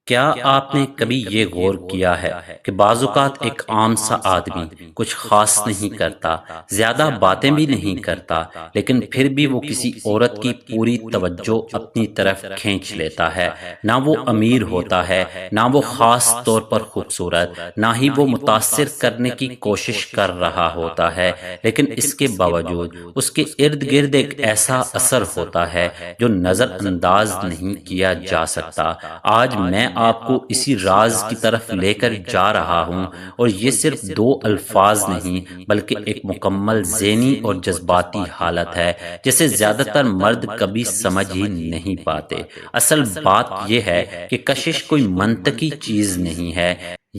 کیا آپ نے کبھی یہ غور کیا ہے کہ بعض اوقات ایک عام سا آدمی کچھ خاص نہیں کرتا، زیادہ باتیں بھی نہیں کرتا، لیکن پھر بھی وہ کسی عورت کی پوری توجہ اپنی طرف کھینچ لیتا ہے؟ نہ وہ امیر ہوتا ہے، نہ وہ خاص طور پر خوبصورت، نہ ہی وہ متاثر کرنے کی کوشش کر رہا ہوتا ہے، لیکن اس کے باوجود اس کے ارد گرد ایک ایسا اثر ہوتا ہے جو نظر انداز نہیں کیا جا سکتا۔ آج میں آپ کو اسی راز کی طرف لے کر جا رہا ہوں، اور یہ صرف دو الفاظ نہیں بلکہ ایک مکمل ذہنی اور جذباتی حالت ہے جسے زیادہ تر مرد کبھی سمجھ ہی نہیں پاتے۔ اصل بات یہ ہے کہ کشش کوئی منطقی چیز نہیں ہے،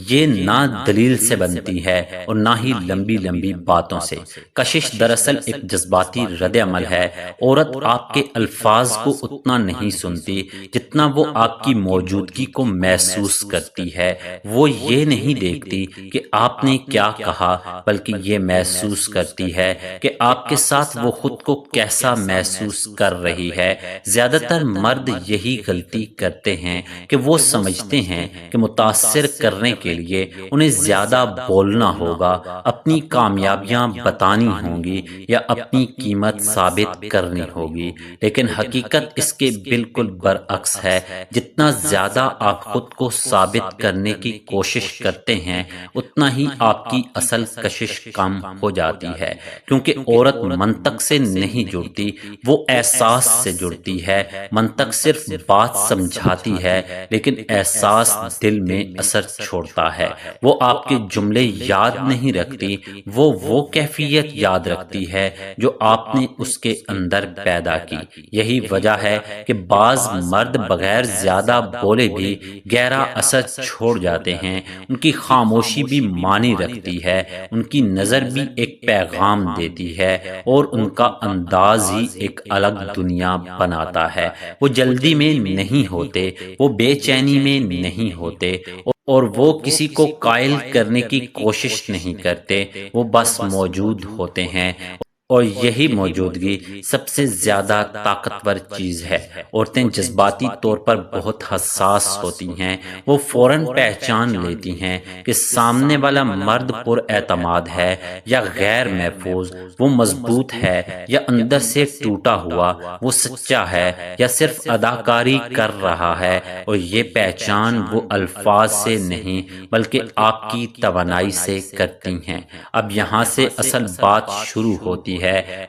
یہ نہ دلیل سے بنتی ہے اور نہ ہی لمبی لمبی باتوں سے۔ کشش دراصل ایک جذباتی رد عمل ہے۔ عورت آپ کے الفاظ کو اتنا نہیں سنتی جتنا وہ آپ کی موجودگی کو محسوس کرتی ہے۔ وہ یہ نہیں دیکھتی کہ آپ نے کیا کہا، بلکہ یہ محسوس کرتی ہے کہ آپ کے ساتھ وہ خود کو کیسا محسوس کر رہی ہے۔ زیادہ تر مرد یہی غلطی کرتے ہیں کہ وہ سمجھتے ہیں کہ متاثر کرنے کے لیے انہیں زیادہ بولنا ہوگا، اپنی کامیابیاں بتانی ہوں گی یا اپنی قیمت ثابت کرنی ہوگی، لیکن حقیقت اس کے بالکل برعکس ہے۔ جتنا زیادہ آپ خود کو ثابت کرنے کی کوشش کرتے ہیں، اتنا ہی آپ کی اصل کشش کم ہو جاتی ہے، کیونکہ عورت منطق سے نہیں جڑتی، وہ احساس سے جڑتی ہے۔ منطق صرف بات سمجھاتی ہے، لیکن احساس دل میں اثر چھوڑتا ہے۔ وہ آپ کے جملے یاد نہیں رکھتی، وہ کیفیت یاد رکھتی ہے جو آپ نے اس کے اندر پیدا کی۔ یہی وجہ ہے کہ بعض مرد بغیر زیادہ بولے بھی گہرا اثر چھوڑ جاتے ہیں۔ ان کی خاموشی بھی معنی رکھتی ہے، ان کی نظر بھی ایک پیغام دیتی ہے، اور ان کا انداز ہی ایک الگ دنیا بناتا ہے۔ وہ جلدی میں نہیں ہوتے، وہ بے چینی میں نہیں ہوتے، اور وہ کسی کو قائل کرنے کی کوشش نہیں کرتے، وہ بس موجود ہوتے ہیں۔ اور یہی موجودگی سب سے زیادہ طاقتور چیز ہے۔ عورتیں جذباتی طور پر بہت حساس ہوتی ہیں۔ وہ فوراً پہچان لیتی ہیں کہ سامنے والا مرد پر اعتماد ہے یا غیر محفوظ، وہ مضبوط ہے یا اندر سے ٹوٹا ہوا، وہ سچا ہے یا صرف اداکاری کر رہا ہے۔ اور یہ پہچان وہ الفاظ سے نہیں بلکہ آپ کی توانائی سے کرتی ہیں۔ اب یہاں سے اصل بات شروع ہوتی ہے،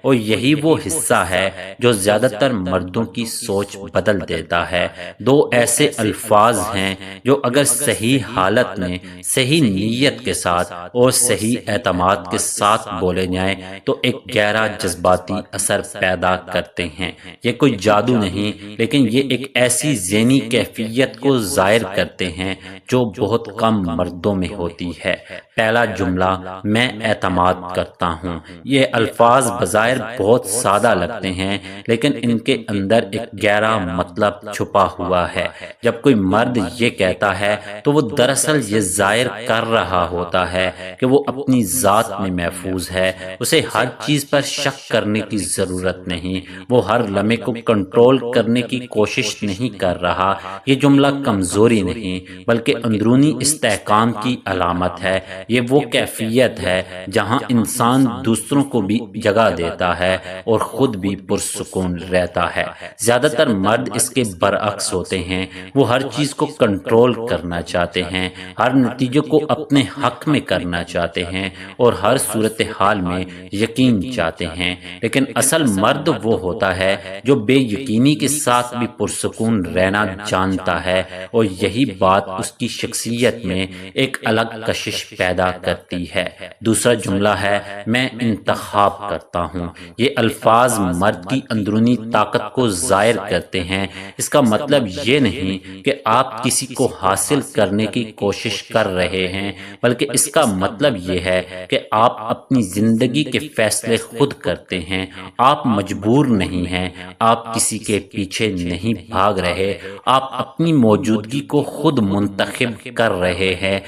اور یہی وہ حصہ ہے جو زیادہ تر مردوں کی سوچ بدل دیتا ہے۔ دو ایسے الفاظ ہیں جو اگر صحیح حالت میں، صحیح نیت کے ساتھ اور صحیح اعتماد کے ساتھ بولے جائیں تو ایک گہرا جذباتی اثر پیدا کرتے ہیں۔ یہ کوئی جادو نہیں، لیکن یہ ایک ایسی ذہنی کیفیت کو ظاہر کرتے ہیں جو بہت کم مردوں میں ہوتی ہے۔ پہلا جملہ، میں اعتماد کرتا ہوں۔ یہ الفاظ بظاہر بہت سادہ لگتے ہیں، لیکن ان کے اندر ایک گہرا مطلب چھپا ہوا ہے۔ جب کوئی مرد یہ کہتا ہے تو وہ دراصل یہ ظاہر کر رہا ہوتا ہے کہ وہ اپنی ذات میں محفوظ ہے، اسے ہر چیز پر شک کرنے کی ضرورت نہیں، وہ ہر لمحے کو کنٹرول کرنے کی کوشش نہیں کر رہا۔ یہ جملہ کمزوری نہیں بلکہ اندرونی استحکام کی علامت ہے۔ یہ وہ کیفیت ہے جہاں انسان دوسروں کو بھی جگہ دیتا ہے اور خود بھی پرسکون رہتا ہے۔ زیادہ تر مرد اس کے برعکس ہوتے ہیں، وہ ہر چیز کو کنٹرول کرنا چاہتے ہیں، ہر نتیجے کو اپنے حق میں کرنا چاہتے ہیں اور ہر صورتحال میں یقین چاہتے ہیں۔ لیکن اصل مرد وہ ہوتا ہے جو بے یقینی کے ساتھ بھی پرسکون رہنا جانتا ہے، اور یہی بات اس کی شخصیت میں ایک الگ کشش پیدا کرتی ہے۔ دوسرا جملہ ہے، میں انتخاب کرتا ہوں۔ یہ الفاظ مرد کی اندرونی طاقت کو ظاہر کرتے ہیں۔ اس کا مطلب یہ نہیں کہ آپ کسی کو حاصل کرنے کی کوشش کر رہے ہیں، بلکہ اس کا مطلب یہ ہے کہ آپ اپنی زندگی کے فیصلے خود کرتے ہیں۔ آپ مجبور نہیں ہیں، آپ کسی کے پیچھے نہیں بھاگ رہے، آپ اپنی موجودگی کو خود منتخب کر رہے ہیں۔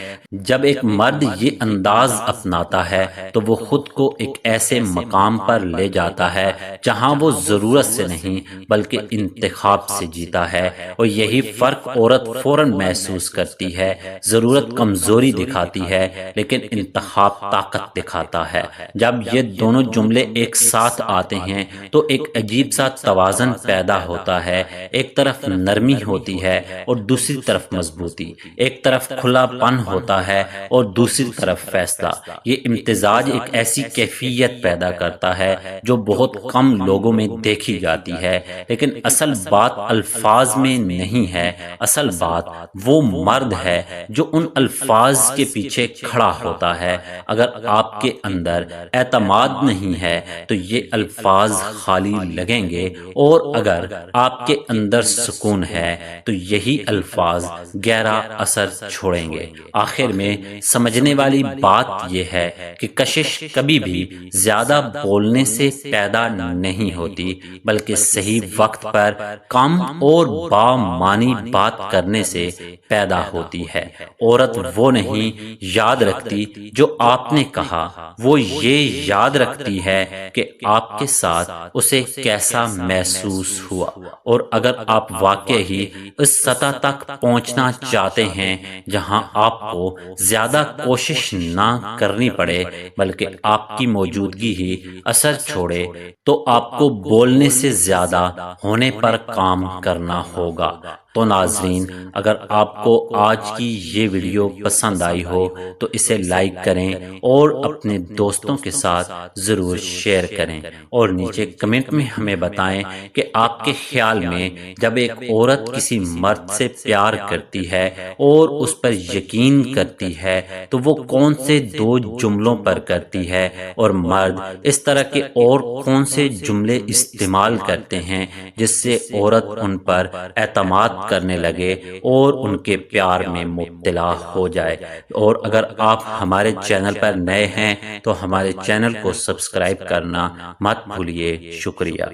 جب ایک مرد یہ انداز اپناتا ہے تو وہ خود کو ایک ایسے مقام پر لے جاتا ہے جہاں وہ ضرورت سے نہیں بلکہ انتخاب سے جیتا ہے، اور یہی فرق عورت فوراً محسوس کرتی ہے، ضرورت کمزوری دکھاتی ہے لیکن انتخاب طاقت دکھاتا ہے۔ جب یہ دونوں جملے ایک ساتھ آتے ہیں تو ایک عجیب سا توازن پیدا ہوتا ہے، ایک طرف نرمی ہوتی ہے اور دوسری طرف مضبوطی، ایک طرف کھلا پن ہوتا ہے اور دوسری طرف فیصلہ۔ یہ امتزاج ایک ایسی کیفیت پیدا کرتا ہے جو بہت کم لوگوں میں دیکھی جاتی ہے، لیکن اصل بات الفاظ میں نہیں ہے، اصل بات وہ مرد ہے جو ان الفاظ کے پیچھے کھڑا ہوتا ہے۔ اگر آپ کے اندر اعتماد نہیں ہے تو یہ الفاظ خالی لگیں گے، اور اگر آپ کے اندر سکون ہے تو یہی الفاظ گہرا اثر چھوڑیں گے۔ آخر میں سمجھنے والی بات یہ ہے کہ کشش کبھی بھی زیادہ بولنے سے پیدا نہیں ہوتی، بلکہ صحیح وقت پر کم اور بامعنی بات کرنے سے پیدا ہوتی ہے۔ عورت وہ نہیں یاد رکھتی جو آپ نے کہا، وہ یہ یاد رکھتی ہے کہ آپ کے ساتھ اسے کیسا محسوس ہوا۔ اور اگر آپ واقعی اس سطح تک پہنچنا چاہتے ہیں جہاں آپ کو زیادہ کوشش نہ کرنی پڑے بلکہ آپ کی موجودگی ہی اثر چھوڑے، تو آپ کو بولنے سے زیادہ ہونے پر کام کرنا ہوگا۔ تو ناظرین، اگر آپ کو آج کی یہ ویڈیو پسند آئی ہو تو اسے لائک کریں اور اپنے دوستوں کے ساتھ ضرور شیئر کریں، اور نیچے کمنٹ میں ہمیں بتائیں کہ آپ کے خیال میں جب ایک عورت کسی مرد سے پیار کرتی ہے اور اس پر یقین کرتی ہے تو وہ کون سے دو جملوں پر کرتی ہے، اور مرد اس طرح کے اور کون سے جملے استعمال کرتے ہیں جس سے عورت ان پر اعتماد کرنے لگے اور ان کے پیار میں مبتلا ہو جائے۔ اور اگر آپ ہمارے چینل پر نئے ہیں تو ہمارے چینل کو سبسکرائب کرنا مت بھولیے۔ شکریہ۔